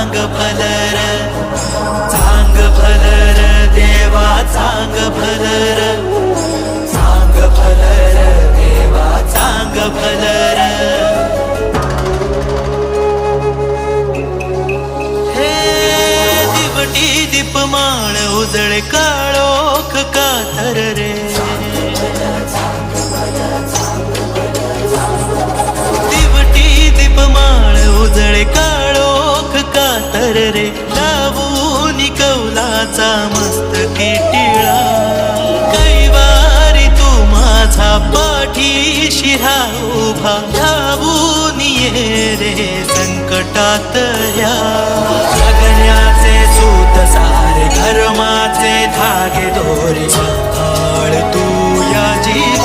चांग भलर, चांग भलर देवा चांग भलर, चांग भलर देवा चांग भलर। हे दिवटी दीपमाळ उजळे काळोख कातर रे, दिवटी दीपमाळ उजळे काळोख कातर रे, लावून कौलाचा मस्तकी टिळा, कैवारी तू माझा पाठीशी उभा, धावून ये रे संकटात या, जगण्याचे सूत सारे धर्माचे धागे दोरे, सांभाळ तू या जीवा